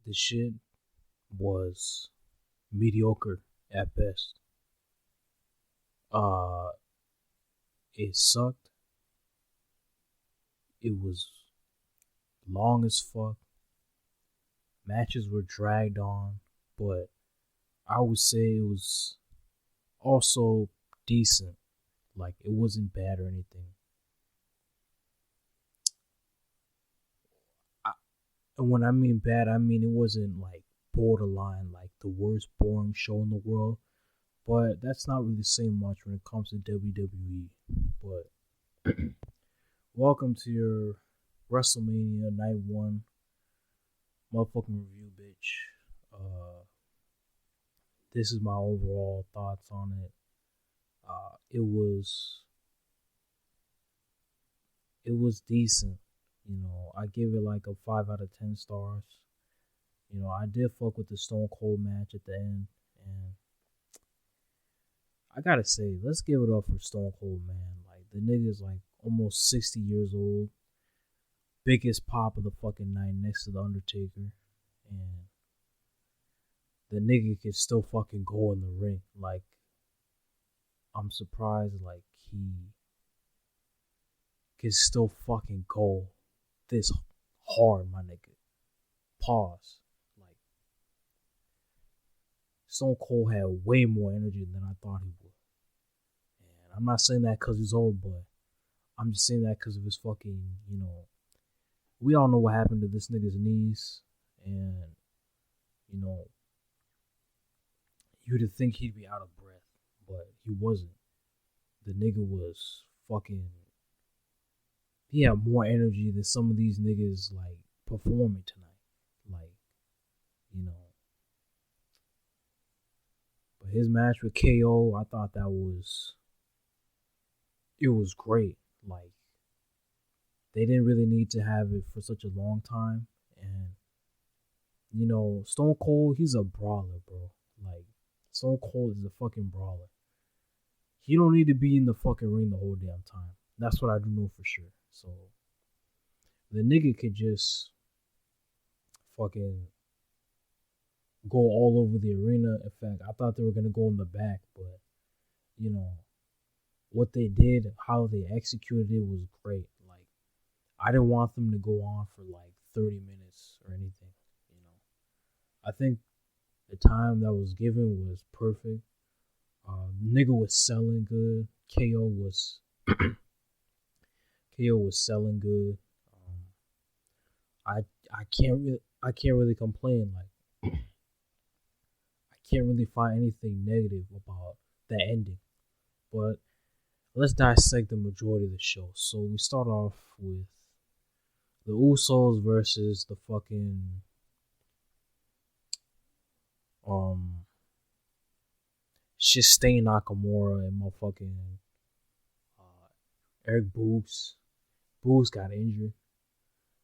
the shit was mediocre at best. Uh, it sucked. It was long as fuck. Matches were dragged on, but I would say it was also decent. Like, it wasn't bad or anything. And when I mean bad, I mean it wasn't like borderline, like the worst boring show in the world. But that's not really saying much when it comes to WWE. But welcome to your Wrestlemania Night 1 motherfucking review, bitch. This is my overall thoughts on it. It was decent. I give it like a 5 out of 10 stars. I did fuck with the Stone Cold match at the end, and I gotta say, let's give it up for Stone Cold, man. Like, the nigga's like almost 60 years old, biggest pop of the fucking night next to the Undertaker, and the nigga can still fucking go in the ring. Like, I'm surprised, like, he can still fucking go this hard, my nigga. Pause. Like, Stone Cold had way more energy than I thought he would. And I'm not saying that because he's old, but I'm just saying that because of his fucking, we all know what happened to this nigga's knees. And, you'd think he'd be out of breath, but he wasn't. The nigga was fucking, he had more energy than some of these niggas, like, performing tonight. Like, But his match with KO, I thought it was great. Like, they didn't really need to have it for such a long time. And, Stone Cold, he's a brawler, bro. Like, Stone Cold is a fucking brawler. He don't need to be in the fucking ring the whole damn time. That's what I do know for sure. So, the nigga could just fucking go all over the arena. In fact, I thought they were going to go in the back, but, what they did, how they executed it was great. Like, I didn't want them to go on for like 30 minutes or anything. I think the time that was given was perfect. Nigga was selling good. KO was selling good. I can't really complain. Like, I can't really find anything negative about the ending. But let's dissect the majority of the show. So we start off with the Usos versus the fucking Shinsuke Nakamura and motherfucking Eric Boogs. Boogs got injured,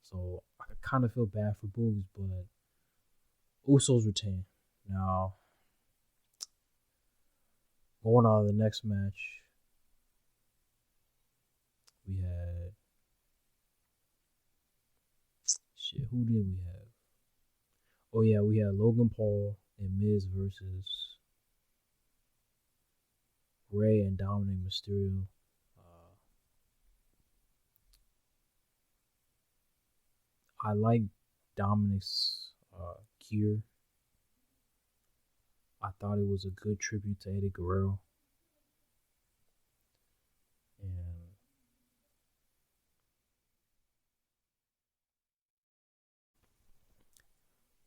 so I kind of feel bad for Boogs, but Usos retain. Now, going on to the next match, we had who did we have? Oh yeah, we had Logan Paul and Miz versus Ray and Dominic Mysterio. I like Dominic's gear. I thought it was a good tribute to Eddie Guerrero.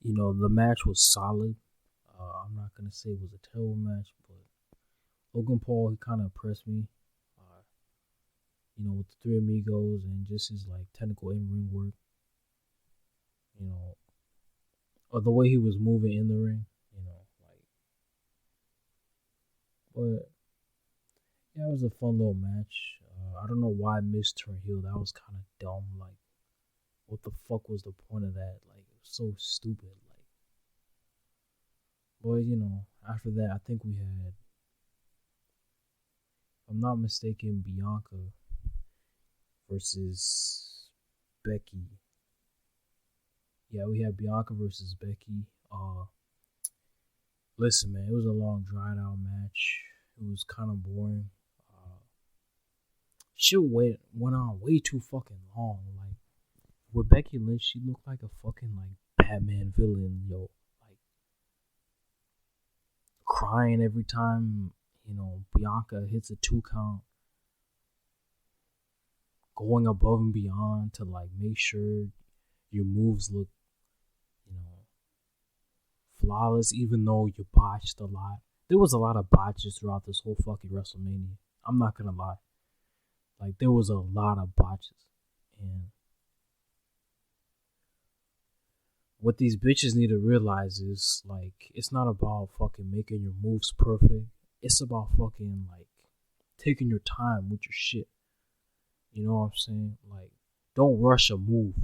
And the match was solid. I'm not gonna say it was a terrible match, but Logan Paul, he kind of impressed me. With the Three Amigos and just his like technical in-ring work. Or the way he was moving in the ring. But yeah, it was a fun little match. I don't know why Miz turned heel. That was kind of dumb. Like, what the fuck was the point of that? Like, it was so stupid. Like, but after that, I think we had, if I'm not mistaken, Bianca versus Becky. Yeah, we had Bianca versus Becky. Listen, man, it was a long, dried out match. It was kind of boring. Shit went on way too fucking long. Like with Becky Lynch, she looked like a fucking like Batman villain, yo. Like crying every time, Bianca hits a 2 count, going above and beyond to like make sure your moves look, flawless, even though you botched a lot. There was a lot of botches throughout this whole fucking WrestleMania. I'm not gonna lie. Like there was a lot of botches. And what these bitches need to realize is like it's not about fucking making your moves perfect. It's about fucking like taking your time with your shit. You know what I'm saying? Like don't rush a move.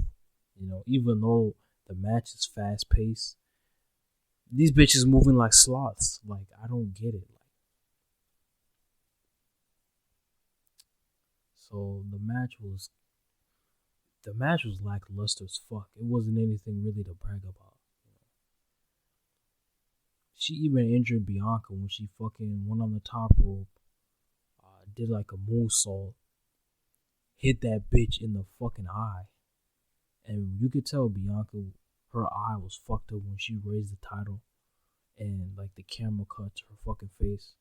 Even though the match is fast paced, these bitches moving like sloths. Like I don't get it. So the match was lackluster as fuck. It wasn't anything really to brag about. She even injured Bianca when she fucking went on the top rope, did like a moonsault, hit that bitch in the fucking eye, and you could tell Bianca, her eye was fucked up when she raised the title, and like the camera cut to her fucking face.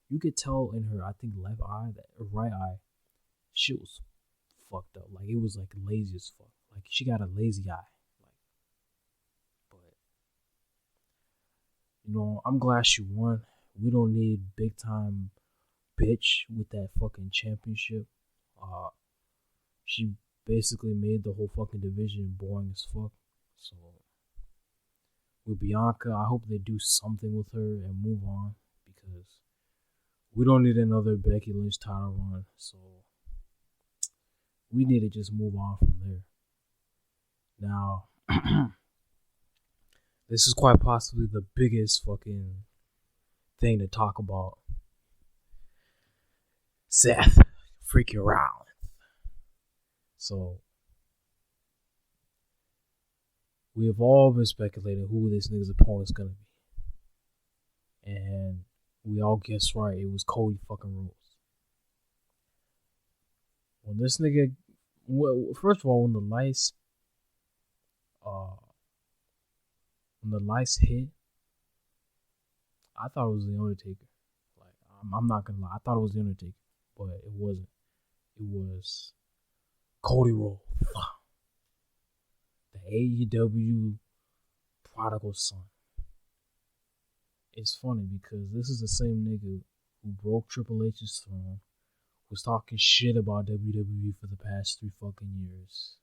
You could tell in her, I think, left eye, that right eye, shit was fucked up. Like it was like lazy as fuck. Like she got a lazy eye. But I'm glad she won. We don't need big time bitch with that fucking championship. She basically made the whole fucking division boring as fuck. So with Bianca, I hope they do something with her and move on, because we don't need another Becky Lynch title run. So we need to just move on from there. Now, this is quite possibly the biggest fucking thing to talk about. Seth freaking Rollins. So we have all been speculating who this nigga's opponent's gonna be, and we all guessed right. It was Cody fucking Rhodes. When this nigga, first of all, when the lights hit, I thought it was the Undertaker. Like I'm not gonna lie, I thought it was the Undertaker, but it wasn't. It was Cody Rhodes, the AEW prodigal son. It's funny because this is the same nigga who broke Triple H's throne, was talking shit about WWE for the past 3 fucking years,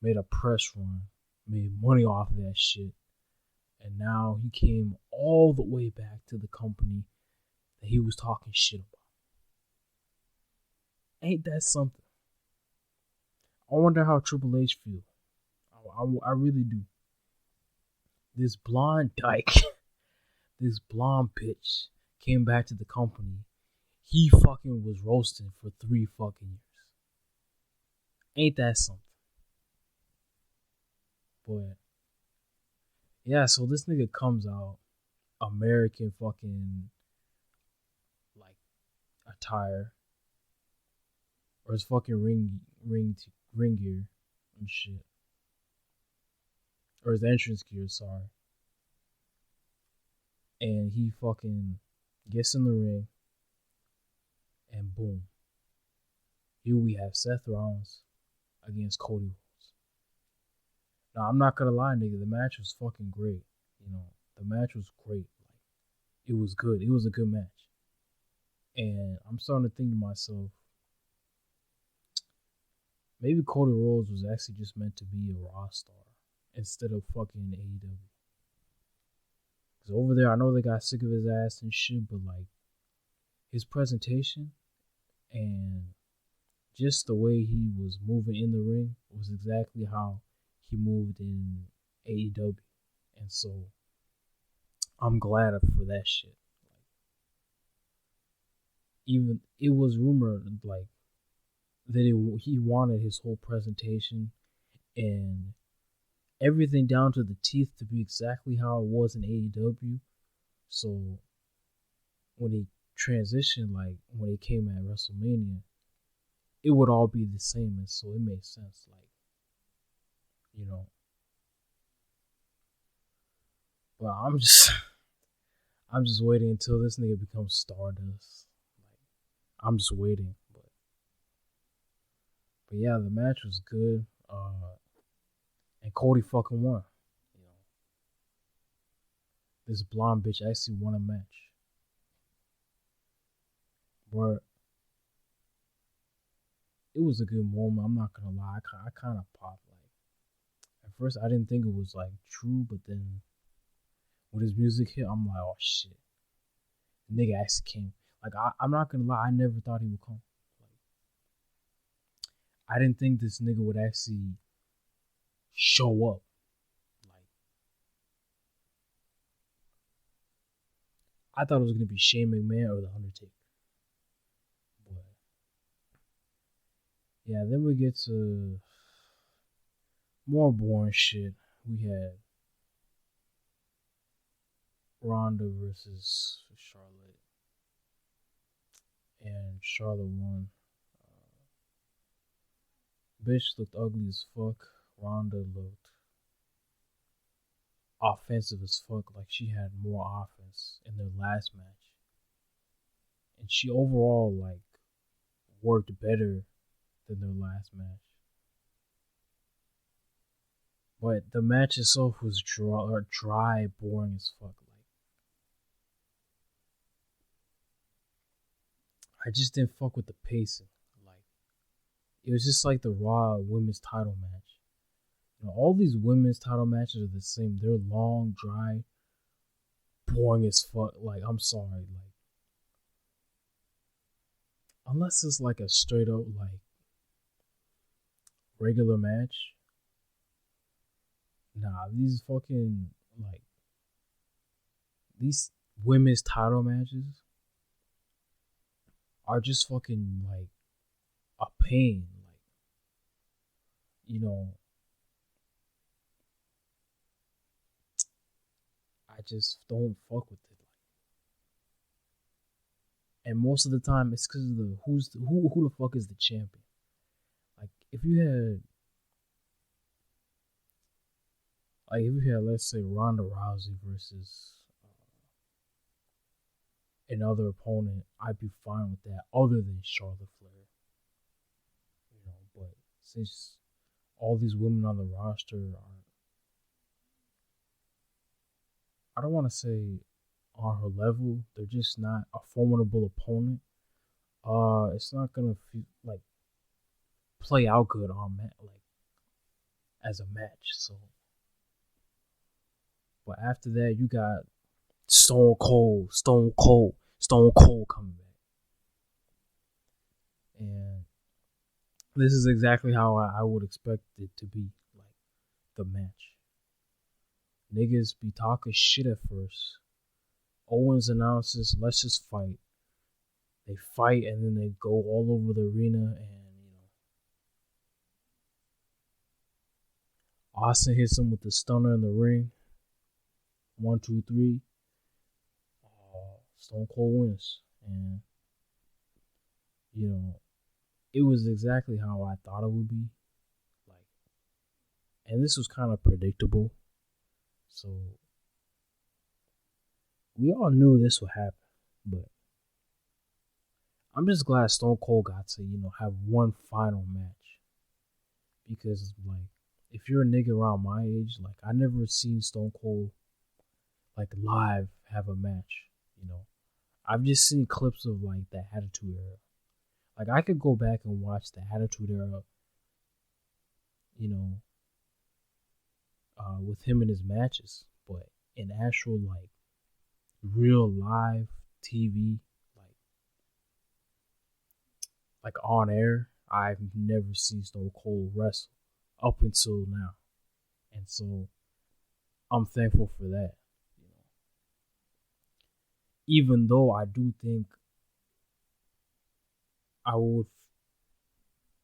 made a press run, made money off of that shit, and now he came all the way back to the company that he was talking shit about. Ain't that something? I wonder how Triple H feel. I really do. This blonde dyke, this blonde bitch came back to the company. He fucking was roasting for 3 fucking years. Ain't that something? But yeah, so this nigga comes out, American fucking like attire, or his fucking ring gear and shit, or his entrance gear, sorry. And he fucking gets in the ring, and boom, here we have Seth Rollins against Cody Rhodes. Now, I'm not gonna lie, nigga, the match was fucking great. The match was great. Like, it was good. It was a good match. And I'm starting to think to myself, maybe Cody Rhodes was actually just meant to be a Raw star instead of fucking AEW. Because over there, I know they got sick of his ass and shit, but like, his presentation and just the way he was moving in the ring was exactly how he moved in AEW. And so I'm glad for that shit. Even it was rumored like that he wanted his whole presentation and everything down to the teeth to be exactly how it was in AEW. So when he transitioned, like when he came at WrestleMania, it would all be the same, and so it made sense. Like, you know, but I'm just waiting until this nigga becomes Stardust. Like, I'm just waiting, but yeah, the match was good. And Cody fucking won. You know, this blonde bitch actually won a match. But it was a good moment. I'm not gonna lie. I kind of popped. Like at first, I didn't think it was like true, but then when his music hit, I'm like, oh shit, the nigga actually came. Like I'm not gonna lie. I never thought he would come. Like, I didn't think this nigga would actually show up. Like I thought it was gonna be Shane McMahon or the Undertaker. But yeah, then we get to more boring shit. We had Ronda versus Charlotte, and Charlotte won. Bitch looked ugly as fuck. Ronda looked offensive as fuck, like she had more offense in their last match. And she overall like worked better than their last match. But the match itself was dry, boring as fuck. Like I just didn't fuck with the pacing. Like it was just like the Raw women's title match. You know, all these women's title matches are the same. They're long, dry, boring as fuck. Like I'm sorry, like unless it's like a straight up like regular match. Nah, these fucking like these women's title matches are just fucking like a pain. Like, you know, I just don't fuck with it. And most of the time, it's because of the who the fuck is the champion. Like if you had let's say Ronda Rousey versus another opponent, I'd be fine with that. Other than Charlotte Flair, you know. But since all these women on the roster are, I don't want to say on her level, they're just not a formidable opponent. It's not gonna like play out good on like as a match. So, but after that, you got Stone Cold coming back, and this is exactly how I would expect it to be. Like the match, niggas be talking shit at first. Owens announces, "Let's just fight." They fight and then they go all over the arena, and you know, Austin hits him with the stunner in the ring. 1, 2, 3. Stone Cold wins, and you know, it was exactly how I thought it would be. Like, and this was kind of predictable, so we all knew this would happen. But I'm just glad Stone Cold got to, you know, have one final match, because like if you're a nigga around my age, like I never seen Stone Cold like live have a match. You know, I've just seen clips of like the Attitude Era. Like I could go back and watch the Attitude Era, you know, with him in his matches, but in actual like real live TV, like on air, I've never seen Stone Cold wrestle up until now, and so I'm thankful for that. You know, even though I do think I would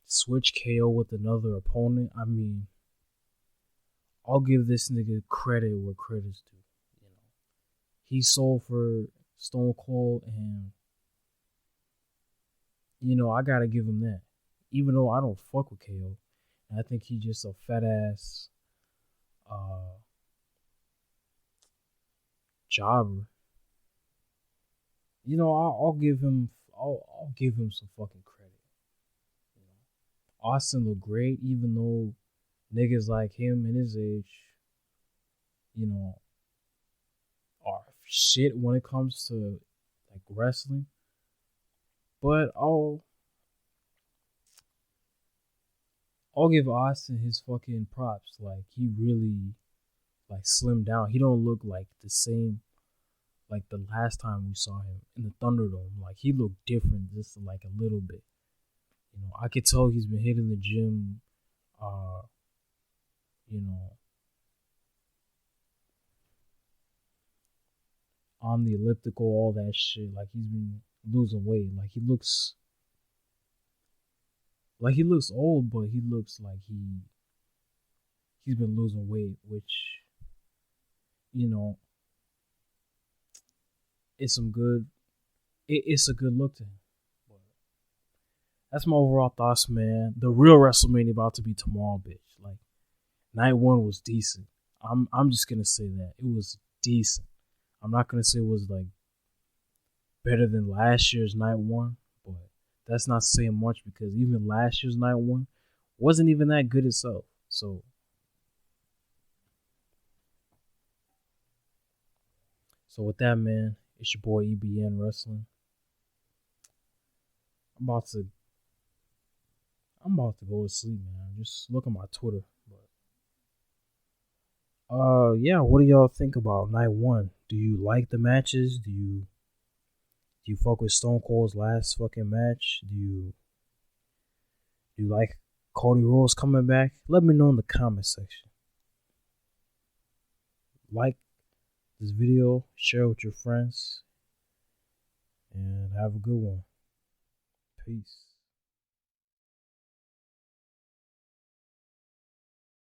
switch KO with another opponent. I mean, I'll give this nigga credit where credit's due. You know, he sold for Stone Cold, and I gotta give him that. Even though I don't fuck with KO, and I think he's just a fat ass jobber. I'll give him. I'll give him some fucking credit. You know, Austin looked great, even though niggas like him and his age, you know, are shit when it comes to like wrestling. But I'll give Austin his fucking props. Like he really like slimmed down. He don't look like the same like the last time we saw him in the Thunderdome. Like he looked different just like a little bit. I could tell he's been hitting the gym you know, on the elliptical, all that shit. Like he's been losing weight. Like he looks old, but he looks like he's been losing weight, which it's some good. It's a good look to him. But that's my overall thoughts, man. The real WrestleMania about to be tomorrow, bitch. Like night one was decent. I'm just gonna say that it was decent. I'm not gonna say it was like better than last year's night one, but that's not saying much because even last year's night one wasn't even that good itself. So with that, man, it's your boy EBN Wrestling. I'm about to go to sleep, man. Just look at my Twitter. Yeah, what do y'all think about night one? Do you like the matches? Do you fuck with Stone Cold's last fucking match? Do you like Cody Rhodes coming back? Let me know in the comment section. Like this video, share with your friends, and have a good one. Peace.